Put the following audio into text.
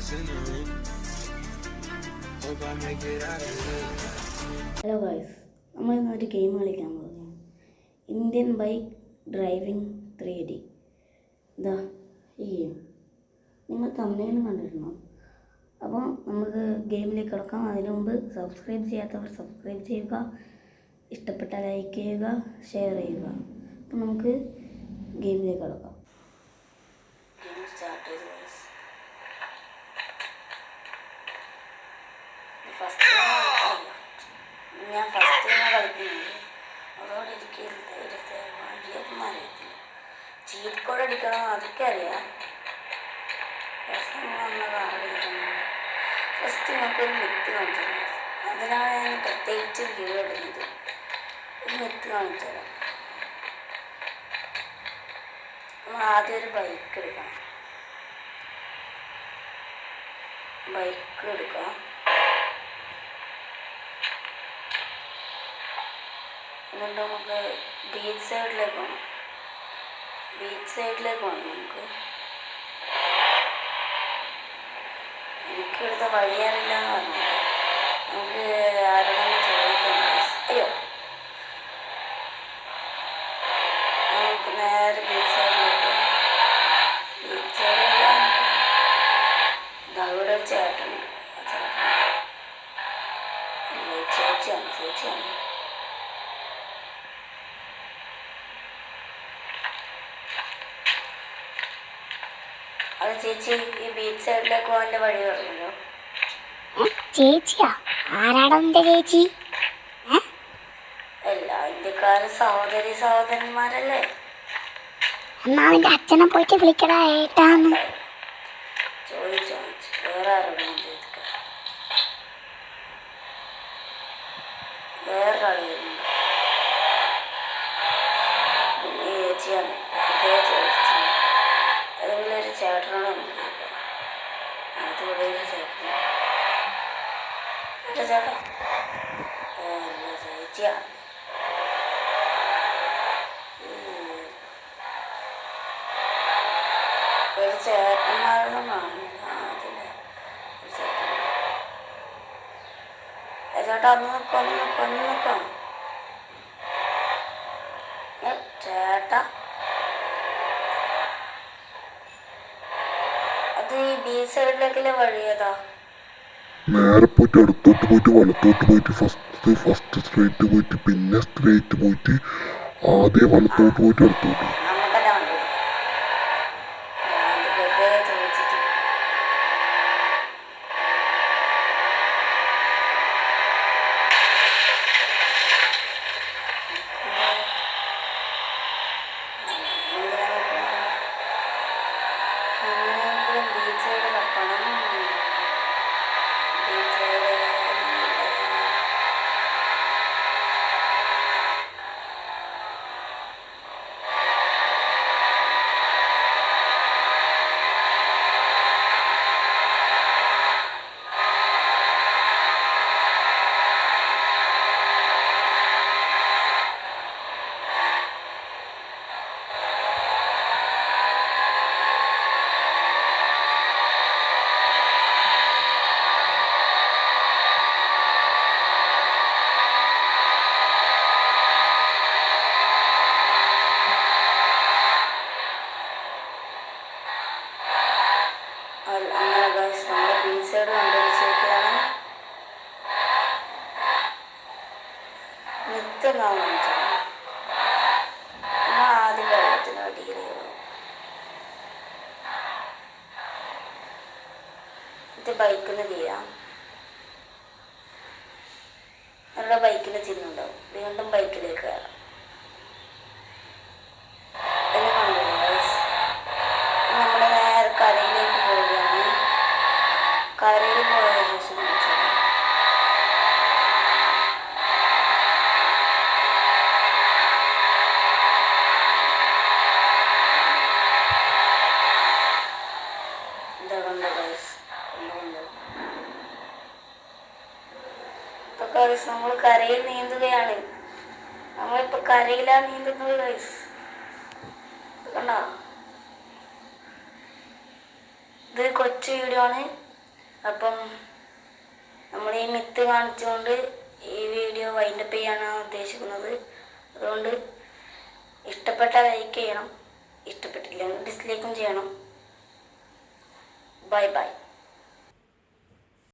Hello guys, നമ്മൾ ഇന്നൊരു game കളിക്കാൻ പോകുന്നു. Indian bike driving 3D. ഇതാ ഈ ഗെയിം നിങ്ങൾ തമിഴിൽ കണ്ടിരുന്നു. അപ്പോൾ നമുക്ക് ഗെയിമിലേക്ക് കിടക്കാം. അതിനു മുമ്പ് സബ്സ്ക്രൈബ് ചെയ്യാത്തവർ സബ്സ്ക്രൈബ് ചെയ്യുക, ഇഷ്ടപ്പെട്ട ലൈക്ക് ചെയ്യുക, ഷെയർ ചെയ്യുക. അപ്പോൾ നമുക്ക് ഗെയിമിലേക്ക് കിടക്കാം. ഗെയിം സ്റ്റാർട്ട് ചെയ്തു. ഞാൻ ഫസ്റ്റ് ടൈമാണ് കളിക്കുന്നത്. അതോടെ എനിക്ക് വഴിയൊന്നും അറിയത്തില്ല. ചീറ്റ് കോഡ് അടിക്കണം അതൊക്കെ അറിയാം. ഫസ്റ്റ് നമുക്കൊരു മിത്ത് കാണിച്ചു തരാം. അതിനാണ് ഞാൻ പ്രത്യേകിച്ച് വീഡിയോ ഇടുന്നത്. ഒരു മിത്ത് കാണിച്ചു തരാം. നമ്മൾ ആദ്യം ഒരു ബൈക്ക് എടുക്കണം. ബൈക്ക് എടുക്കാം. എന്നിട്ട് നമുക്ക് ബീച്ച് സൈഡിലേക്ക് പോകണം. നമുക്ക് എനിക്കെടുത്ത വഴിയറിയില്ല എന്ന് പറഞ്ഞത്. നമുക്ക് ആരോടെങ്കിലും ചോദിക്കാം. അയ്യോ, നമുക്ക് നേരെ ബീച്ച് സൈഡിലേക്ക്. ബീച്ച് സൈഡിൽ അവിടെ ഒരു ചേട്ടനുണ്ട്. ചേച്ചിയാണ്. അത് ചേച്ചി, ഈ ബീച്ച് സൈഡിലേക്ക് പോകാൻ്റെ വഴി പറഞ്ഞല്ലോ. ചേച്ചിയാ? ആരാടാ നിന്റെ ചേച്ചി? എല്ലാ ഇന്ത്യക്കാരും സഹോദരന്മാരല്ലേ. എന്നാ നിന്റെ അച്ഛനെ പോയിട്ട് വിളിക്കടാ ഏട്ടാന്ന്. ചോദിച്ചു വേറെ ആരോടും ചോദിക്കാം. വേറൊരാൾ വരുന്നുണ്ട്. പിന്നെ ചേച്ചിയാണ്. ചോദിച്ചു ഏതെങ്കിലും ഒരു ചേട്ടനോട് നമുക്ക് ചോദിക്കാം. അതുകൂടെ ഒരു ചേട്ടനാണ്. ചേട്ടാ ചേച്ചിയാണ്. ഒരു ചേട്ടന്മാരൊന്നും കാണില്ല. അതില്ല ഒരു ചേട്ടൻ. ചേട്ടാ ഒന്ന് നിൽക്കാം. ചേട്ടാ, അത് ഈ ബീച്ച് സൈഡിലേക്കുള്ള വഴിയേതാ? നേരെ പോയിട്ട് അടുത്തോട്ട് പോയിട്ട് വലത്തോട്ട് പോയിട്ട് ഫസ്റ്റ് സ്ട്രേറ്റ് പോയിട്ട് പിന്നെ സ്ട്രേറ്റ് പോയിട്ട് ആദ്യം വലത്തോട്ട് പോയിട്ട് അടുത്തോട്ട്. നമുക്കല്ല വണ്ടി വെറുതെ ചോദിച്ചിട്ട്. എങ്ങനെയെങ്കിലും ബീച്ച് സൈഡ് തപ്പണം. ബീച്ച് സൈഡ് അങ്ങനെ ഗൈസ്, നമ്മുടെ ബീച്ച് സൈഡ് കണ്ടുപിടിച്ചിരിക്കുകയാണ്. മിത്ത് കാണിച്ചാണ്. ആദ്യം വെള്ളത്തിന് അടിയിൽ ഇത് ബൈക്കിന് ചെയ്യാം. നമ്മുടെ ബൈക്കിന് ചിഹ്നമുണ്ടാവും. വീണ്ടും ബൈക്കിലേക്ക് കയറാം. എന്ന് കണ്ടില്ല ഗൈസ്. നമ്മൾ നേരെ കരയിലേക്ക് പോവുകയാണ്. കരയിൽ പോയ ശേഷം എന്താ കണ്ട ഗൈസ്? ഇപ്പൊ ഗൈസ് നമ്മൾ കരയിൽ നീന്തുകയാണ്. നമ്മളിപ്പോ കരയിലാണ് നീന്തുന്നത് ഗൈസ്. കണ്ടോ? ഇത് കൊച്ചു വീഡിയോ ആണ്. അപ്പം നമ്മൾ ഈ മിത്ത് കാണിച്ചുകൊണ്ട് ഈ വീഡിയോ വൈൻഡപ്പ് ചെയ്യാനാണ് ഉദ്ദേശിക്കുന്നത്. അതുകൊണ്ട് ഇഷ്ടപ്പെട്ടാൽ ലൈക്ക് ചെയ്യണം, ഇഷ്ടപ്പെട്ടില്ലെങ്കിൽ ഡിസ്ലൈക്കും ചെയ്യണം. Bye bye.